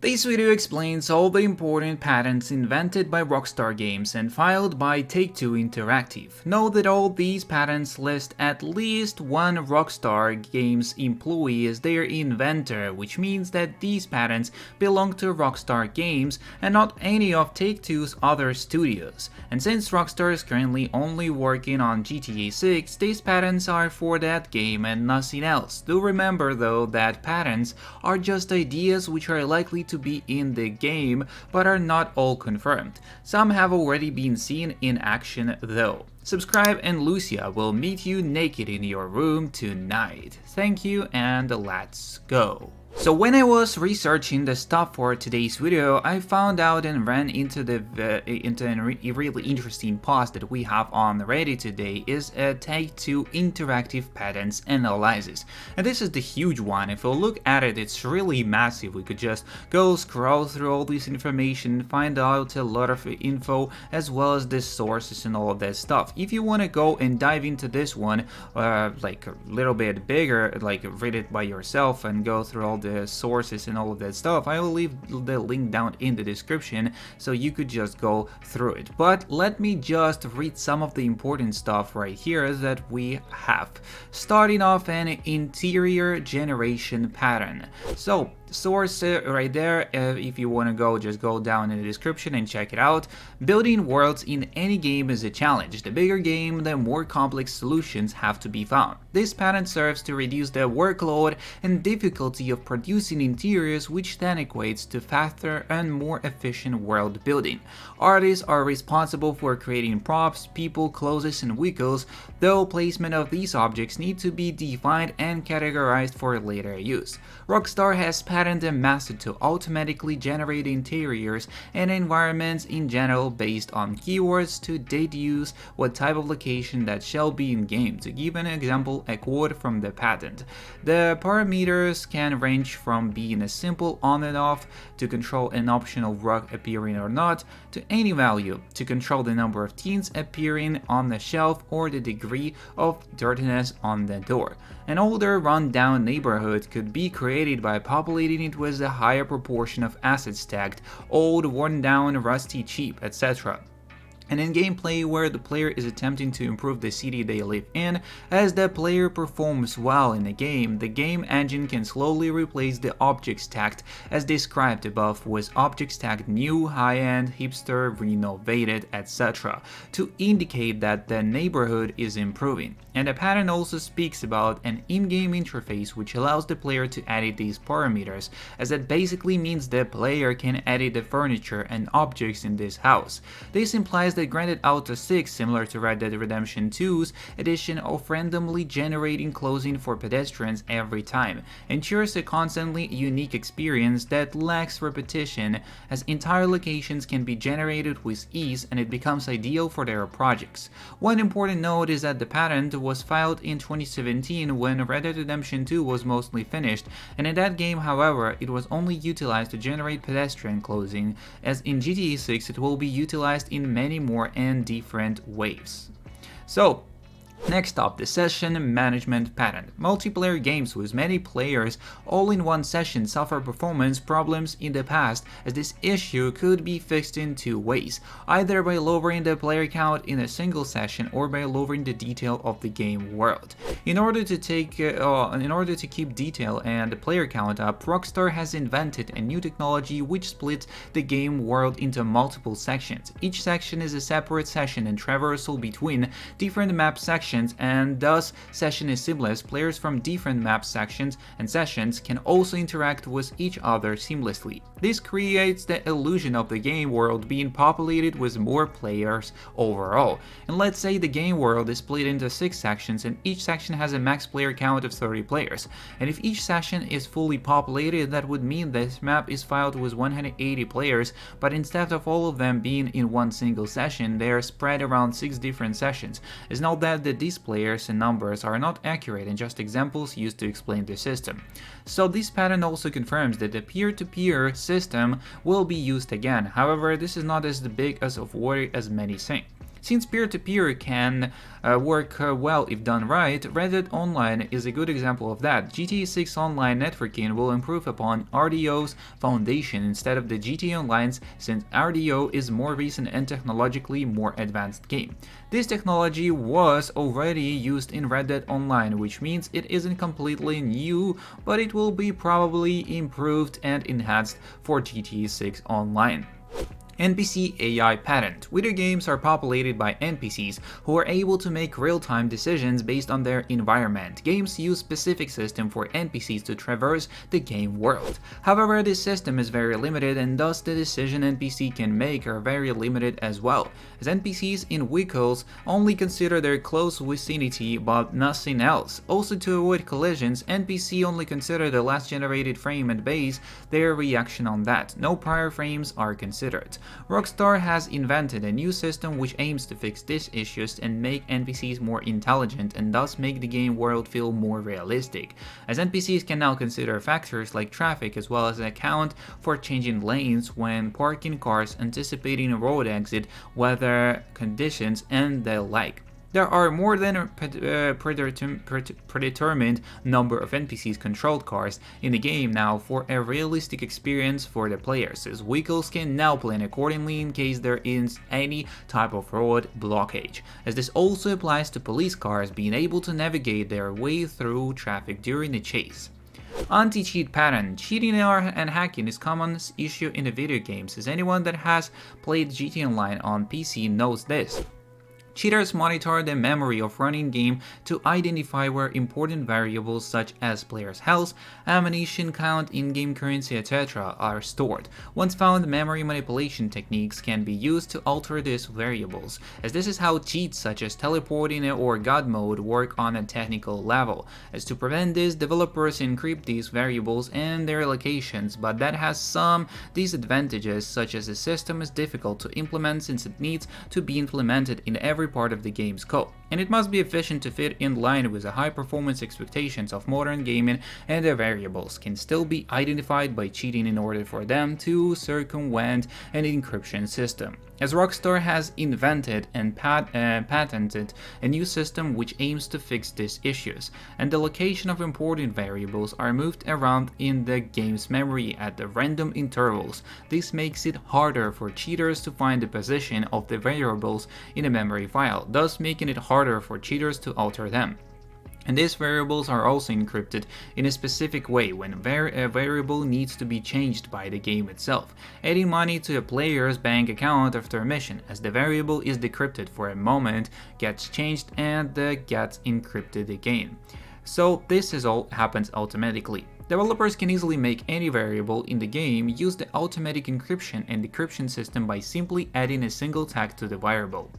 This video explains all the important patents invented by Rockstar Games and filed by Take-Two Interactive. Note that all these patents list at least one Rockstar Games employee as their inventor, which means that these patents belong to Rockstar Games and not any of Take-Two's other studios. And since Rockstar is currently only working on GTA 6, these patents are for that game and nothing else. Do remember though that patents are just ideas which are likely to be in the game, but are not all confirmed. Some have already been seen in action though. Subscribe and Lucia will meet you naked in your room tonight. Thank you and let's go. So when I was researching the stuff for today's video, I found out and ran into a really interesting post that we have on Reddit today is a Take-Two Interactive Patents Analysis. And this is the huge one. If you look at it, it's really massive. We could just go scroll through all this information, find out a lot of info as well as the sources and all of that stuff. If you want to go and dive into this one like a little bit bigger, like read it by yourself and go through all the sources and all of that stuff, I will leave the link down in the description so you could just go through it. But let me just read some of the important stuff right here that we have. Starting off an interior generation pattern. So source right there, if you want to go, just go down in the description and check it out. Building worlds in any game is a challenge. The bigger game, the more complex solutions have to be found. This pattern serves to reduce the workload and difficulty of producing interiors, which then equates to faster and more efficient world building. Artists are responsible for creating props, people, clothes, and vehicles, though placement of these objects need to be defined and categorized for later use. Rockstar has patented a method to automatically generate interiors and environments in general based on keywords to deduce what type of location that shall be in game. To give an example, a quote from the patent. The parameters can range from being a simple on and off to control an optional rug appearing or not, to any value to control the number of teens appearing on the shelf or the degree of dirtiness on the door. An older run-down neighborhood could be created by populating it with a higher proportion of assets tagged old, worn down, rusty, cheap, etc. And in gameplay where the player is attempting to improve the city they live in, as the player performs well in the game engine can slowly replace the objects tagged as described above with objects tagged new, high-end, hipster, renovated, etc. to indicate that the neighborhood is improving. And the pattern also speaks about an in-game interface which allows the player to edit these parameters, as that basically means the player can edit the furniture and objects in this house. This implies that Grand Theft Auto 6, similar to Red Dead Redemption 2's addition of randomly generating clothing for pedestrians every time, ensures a constantly unique experience that lacks repetition, as entire locations can be generated with ease and it becomes ideal for their projects. One important note is that the patent was filed in 2017 when Red Dead Redemption 2 was mostly finished, and in that game, however, it was only utilized to generate pedestrian clothing, as in GTA 6 it will be utilized in many more and different ways. So, next up, the session management pattern. Multiplayer games with many players all in one session suffer performance problems in the past, as this issue could be fixed in two ways, either by lowering the player count in a single session or by lowering the detail of the game world. In order to keep detail and the player count up, Rockstar has invented a new technology which splits the game world into multiple sections. Each section is a separate session and traversal between different map sections, and thus session is seamless. Players from different map sections and sessions can also interact with each other seamlessly. This creates the illusion of the game world being populated with more players overall. And let's say the game world is split into 6 sections and each section has a max player count of 30 players. And if each section is fully populated, that would mean this map is filled with 180 players, but instead of all of them being in one single session, they are spread around 6 different sessions. It's note that the these players and numbers are not accurate and just examples used to explain the system. So this pattern also confirms that the peer-to-peer system will be used again. However, this is not as big as of worry as many think. Since peer-to-peer can work well if done right, Red Dead Online is a good example of that. GTA 6 Online networking will improve upon RDO's foundation instead of the GTA Online's, since RDO is more recent and technologically more advanced game. This technology was already used in Red Dead Online, which means it isn't completely new, but it will be probably improved and enhanced for GTA 6 Online. NPC AI patent. Video games are populated by NPCs who are able to make real-time decisions based on their environment. Games use specific system for NPCs to traverse the game world. However, this system is very limited, and thus the decision NPC can make are very limited as well, as NPCs in vehicles only consider their close vicinity but nothing else. Also, to avoid collisions, NPC only consider the last generated frame and base their reaction on that. No prior frames are considered. Rockstar has invented a new system which aims to fix these issues and make NPCs more intelligent, and thus make the game world feel more realistic, as NPCs can now consider factors like traffic as well as account for changing lanes when parking cars, anticipating a road exit, weather conditions, and the like. There are more than a predetermined number of NPCs controlled cars in the game now for a realistic experience for the players, as vehicles can now plan accordingly in case there is any type of road blockage, as this also applies to police cars being able to navigate their way through traffic during a chase. Anti-cheat pattern. Cheating and hacking is a common issue in the video games, as anyone that has played GTA Online on PC knows this. Cheaters monitor the memory of running game to identify where important variables such as players' health, ammunition count, in-game currency, etc. are stored. Once found, memory manipulation techniques can be used to alter these variables, as this is how cheats such as teleporting or God mode work on a technical level. As to prevent this, developers encrypt these variables and their locations, but that has some disadvantages, such as the system is difficult to implement since it needs to be implemented in every part of the game's code, and it must be efficient to fit in line with the high performance expectations of modern gaming, and the variables can still be identified by cheating in order for them to circumvent an encryption system. As Rockstar has invented and patented a new system which aims to fix these issues, and the location of important variables are moved around in the game's memory at the random intervals. This makes it harder for cheaters to find the position of the variables in a memory file, thus making it harder for cheaters to alter them. And these variables are also encrypted in a specific way when a variable needs to be changed by the game itself, adding money to a player's bank account after a mission, as the variable is decrypted for a moment, gets changed, and gets encrypted again. So this all happens automatically. Developers can easily make any variable in the game use the automatic encryption and decryption system by simply adding a single tag to the variable.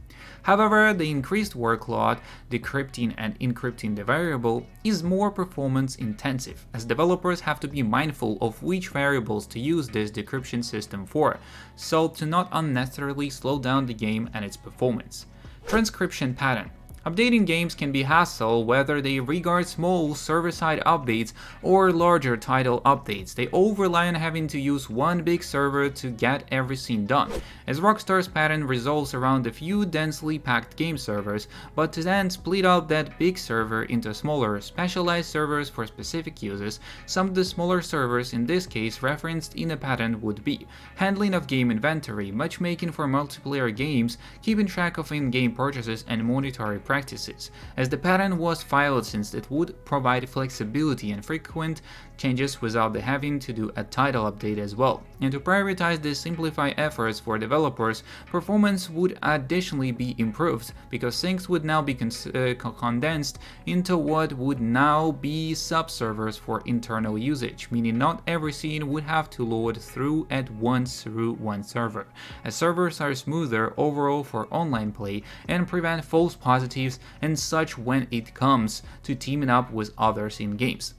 However, the increased workload decrypting and encrypting the variable is more performance intensive, as developers have to be mindful of which variables to use this decryption system for, so to not unnecessarily slow down the game and its performance. Transcription pattern. Updating games can be hassle whether they regard small server-side updates or larger title updates. They all rely on having to use one big server to get everything done, as Rockstar's pattern revolves around a few densely packed game servers, but to then split out that big server into smaller, specialized servers for specific uses. Some of the smaller servers in this case referenced in the pattern would be handling of game inventory, matchmaking for multiplayer games, keeping track of in-game purchases, and monetary practices, as the pattern was filed since it would provide flexibility and frequent changes without having to do a title update as well. And to prioritize these simplified efforts for developers, performance would additionally be improved, because things would now be condensed into what would now be sub-servers for internal usage, meaning not every scene would have to load through at once through one server, as servers are smoother overall for online play and prevent false positives and such when it comes to teaming up with others in games,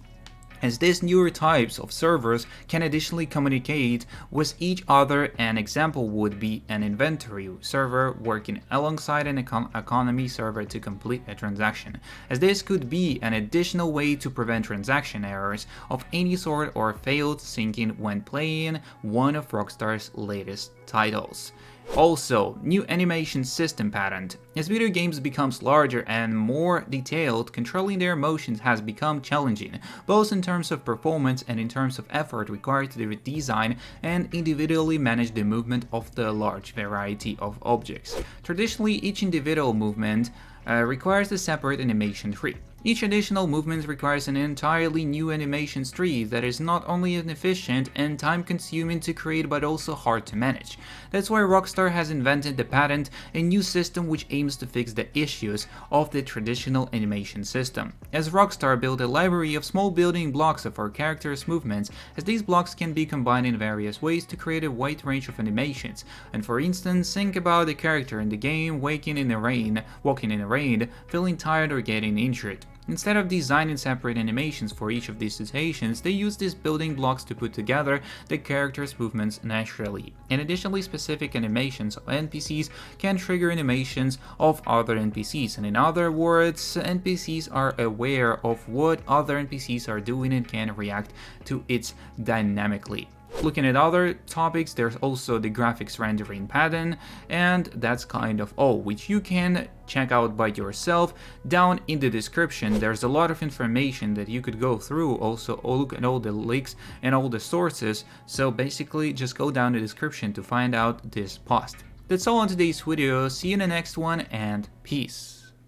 as these newer types of servers can additionally communicate with each other. An example would be an inventory server working alongside an economy server to complete a transaction, as this could be an additional way to prevent transaction errors of any sort or failed syncing when playing one of Rockstar's latest titles. Also, new animation system patent. As video games becomes larger and more detailed, controlling their motions has become challenging, both in terms of performance and in terms of effort required to design and individually manage the movement of the large variety of objects. Traditionally, each individual movement requires a separate animation tree. Each additional movement requires an entirely new animation tree that is not only inefficient and time-consuming to create but also hard to manage. That's why Rockstar has invented the patent, a new system which aims to fix the issues of the traditional animation system. As Rockstar built a library of small building blocks of our characters' movements, as these blocks can be combined in various ways to create a wide range of animations. And for instance, think about a character in the game walking in the rain, feeling tired or getting injured. Instead of designing separate animations for each of these situations, they use these building blocks to put together the character's movements naturally. And additionally, specific animations of NPCs can trigger animations of other NPCs, and in other words, NPCs are aware of what other NPCs are doing and can react to it dynamically. Looking at other topics, there's also the graphics rendering pattern, and that's kind of all, which you can check out by yourself. Down in the description, there's a lot of information that you could go through, also look at all the links and all the sources, so basically just go down the description to find out this post. That's all on today's video, see you in the next one, and peace.